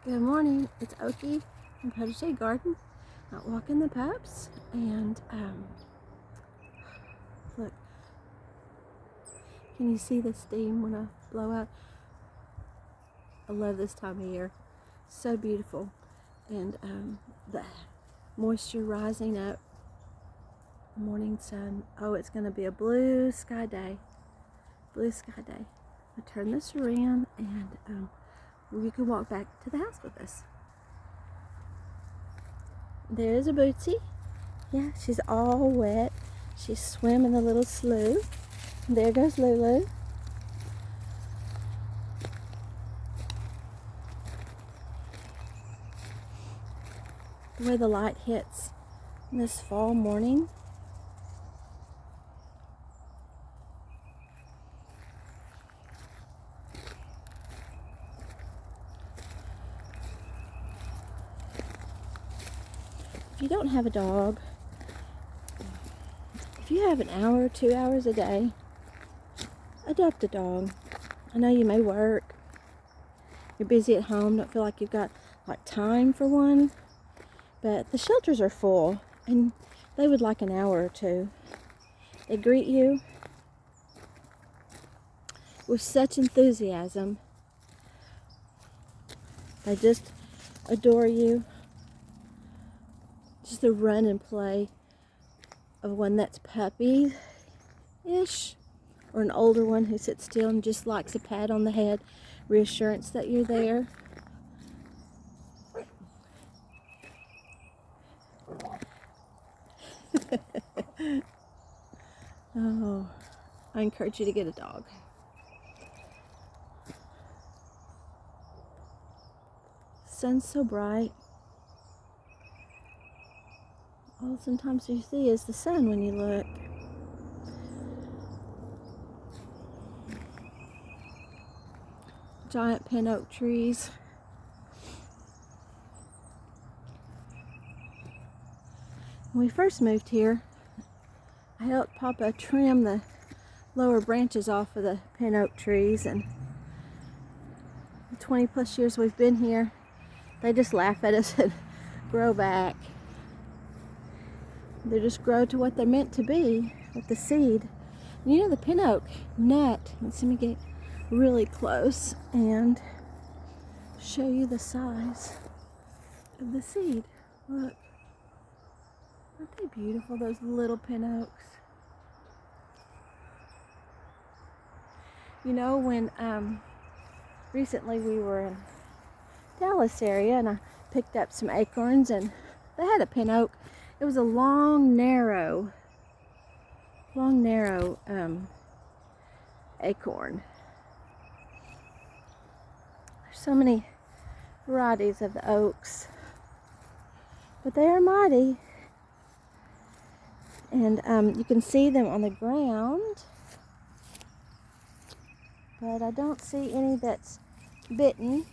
Good morning, it's Oki from Protege Garden, out walking the pups, and look, can you see the steam when I blow out? I love this time of year, so beautiful, and the moisture rising up, the morning sun. Oh, it's going to be a blue sky day, I'll turn this around and you can walk back to the house with us. There's a Bootsy. Yeah, she's all wet. She's swimming a little slough. There goes Lulu. The way the light hits this fall morning. If you don't have a dog, if you have an hour or 2 hours a day, adopt a dog. I know you may work, you're busy at home, don't feel like you've got time for one, but the shelters are full and they would like an hour or two. They greet you with such enthusiasm. They just adore you. Just the run and play of one that's puppy-ish, or an older one who sits still and just likes a pat on the head, reassurance that you're there. Oh, I encourage you to get a dog. Sun's so bright. All sometimes you see is the sun when you look. Giant pin oak trees. When we first moved here, I helped Papa trim the lower branches off of the pin oak trees, and the 20 plus years we've been here, they just laugh at us and grow back. They just grow to what they're meant to be with the seed. You know, the pin oak nut, let's let me get really close and show you the size of the seed. Look, aren't they beautiful, those little pin oaks? You know, when recently we were in Dallas area and I picked up some acorns and they had a pin oak. It was a long, narrow acorn. There's so many varieties of the oaks, but they are mighty. And you can see them on the ground, but I don't see any that's bitten,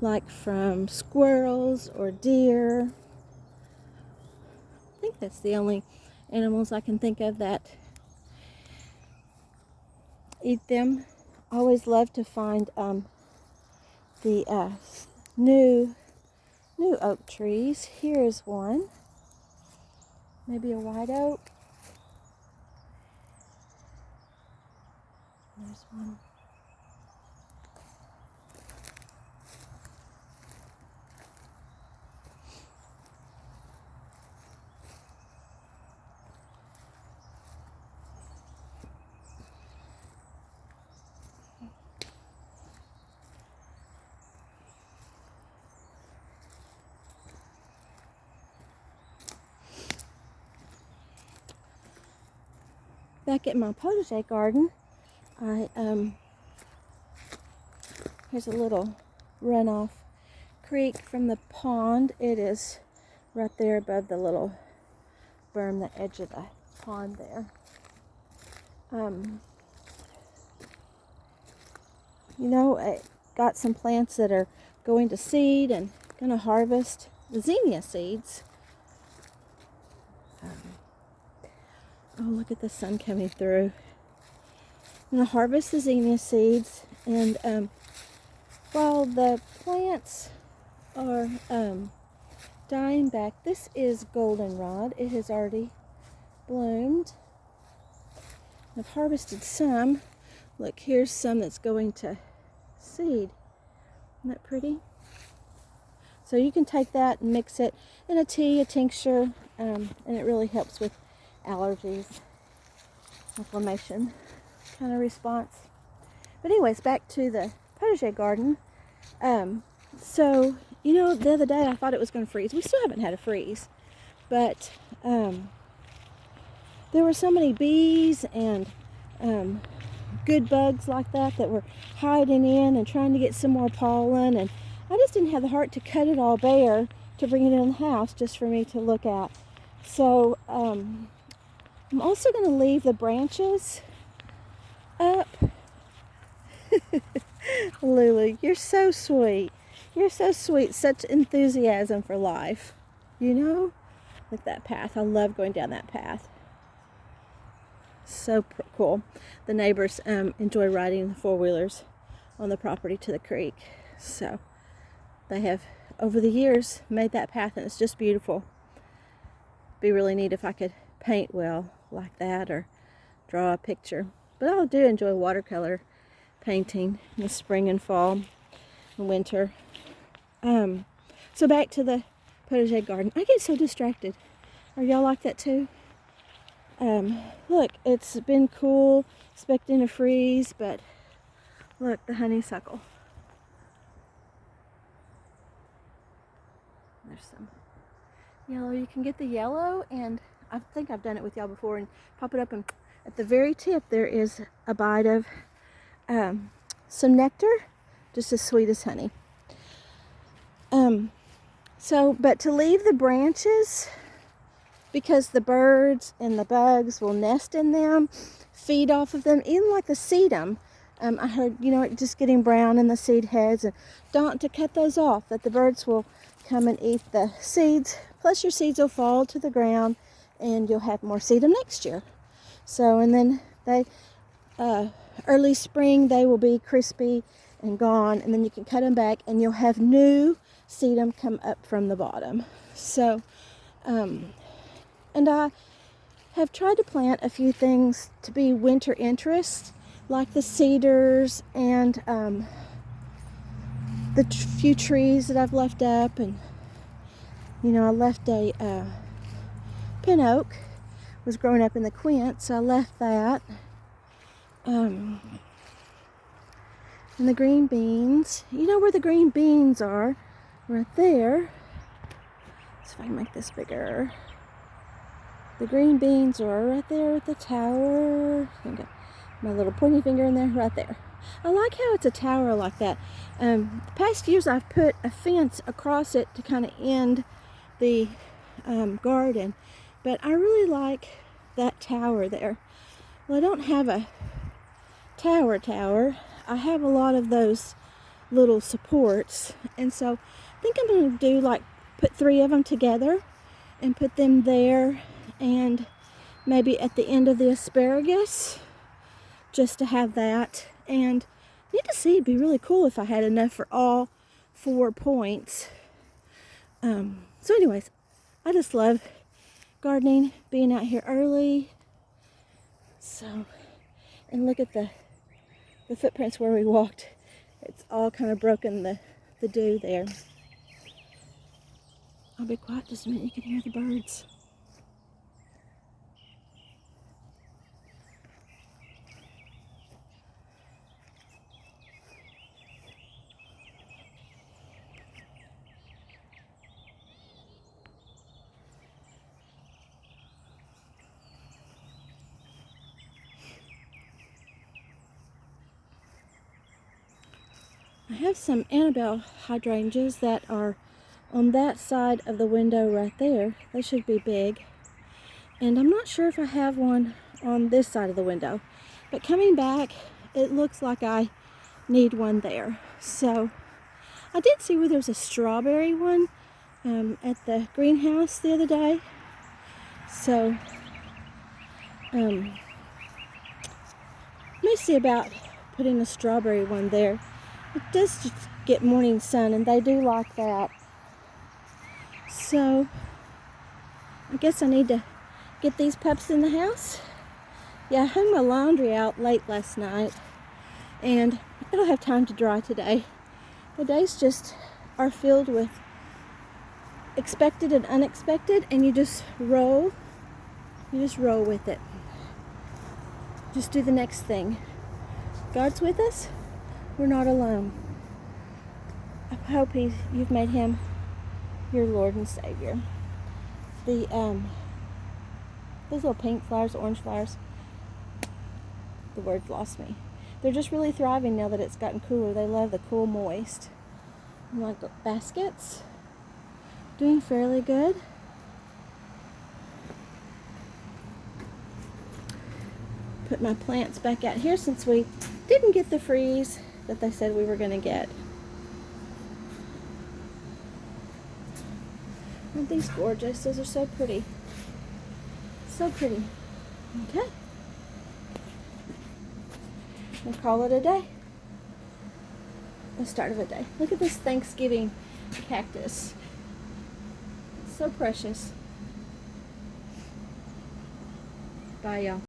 like from squirrels or deer. I think that's the only animals I can think of that eat them. I always love to find the new oak trees. Here's one, maybe a white oak. There's one. Back at my protege garden, here's a little runoff creek from the pond. It is right there above the little berm, the edge of the pond there. You know, I got some plants that are going to seed and going to harvest the zinnia seeds. Oh, look at the sun coming through. I'm going to harvest the zinnia seeds And while the plants are dying back, this is goldenrod. It has already bloomed. I've harvested some. Look, here's some that's going to seed. Isn't that pretty? So you can take that and mix it in a tea, a tincture, and it really helps with allergies, inflammation kind of response. But anyways, back to the potager garden. So, you know, the other day I thought it was going to freeze. We still haven't had a freeze, but there were so many bees and good bugs like that were hiding in and trying to get some more pollen, and I just didn't have the heart to cut it all bare to bring it in the house just for me to look at. So I'm also going to leave the branches up. Lulu, you're so sweet. You're so sweet. Such enthusiasm for life. You know? Look at that path. I love going down that path. So cool. The neighbors enjoy riding the four-wheelers on the property to the creek. So they have, over the years, made that path, and it's just beautiful. Be really neat if I could paint well like that or draw a picture. But I do enjoy watercolor painting in the spring and fall and winter. So back to the potager garden. I get so distracted. Are y'all like that too? Look, it's been cool, expecting a freeze, but look, the honeysuckle. There's some yellow. You can get the yellow, and I think I've done it with y'all before, and pop it up, and at the very tip there is a bite of some nectar, just as sweet as honey. But to leave the branches, because the birds and the bugs will nest in them, feed off of them, even like the sedum. I heard, you know, just getting brown in the seed heads, and don't to cut those off, that the birds will come and eat the seeds, plus your seeds will fall to the ground, and you'll have more sedum next year. So, and then they, early spring, they will be crispy and gone, and then you can cut them back, and you'll have new sedum come up from the bottom. So, and I have tried to plant a few things to be winter interest, like the cedars and the few trees that I've left up. And, you know, I left a pin oak, was growing up in the quince, so I left that. And the green beans, you know where the green beans are? Right there. Let's see if I can make this bigger. The green beans are right there at the tower. I got my little pointy finger in there, right there. I like how it's a tower like that. The past years I've put a fence across it to kind of end the garden, but I really like that tower there. Well, I don't have a tower. I have a lot of those little supports, and so I think I'm going to do like put 3 of them together and put them there, and maybe at the end of the asparagus, just to have that. And I need to see, it'd be really cool if I had enough for all 4 points. So anyways, I just love gardening, being out here early. So, and look at the footprints where we walked. It's all kind of broken the dew there. I'll be quiet just a minute, you can hear the birds. I have some Annabelle hydrangeas that are on that side of the window right there. They should be big. And I'm not sure if I have one on this side of the window. But coming back, it looks like I need one there. So I did see where there's a strawberry one at the greenhouse the other day. So let me see about putting a strawberry one there. It does just get morning sun, and they do like that. So I guess I need to get these pups in the house. Yeah, I hung my laundry out late last night, and it'll have time to dry today. The days just are filled with expected and unexpected, and you just roll with it. Just do the next thing. God's with us. We're not alone. I hope you've made him your Lord and Savior. Those little pink flowers, orange flowers, the words lost me. They're just really thriving now that it's gotten cooler. They love the cool, moist. And like baskets, doing fairly good. Put my plants back out here since we didn't get the freeze that they said we were going to get. Aren't these gorgeous? Those are so pretty. So pretty. Okay. We'll call it a day. The start of a day. Look at this Thanksgiving cactus. So precious. Bye, y'all.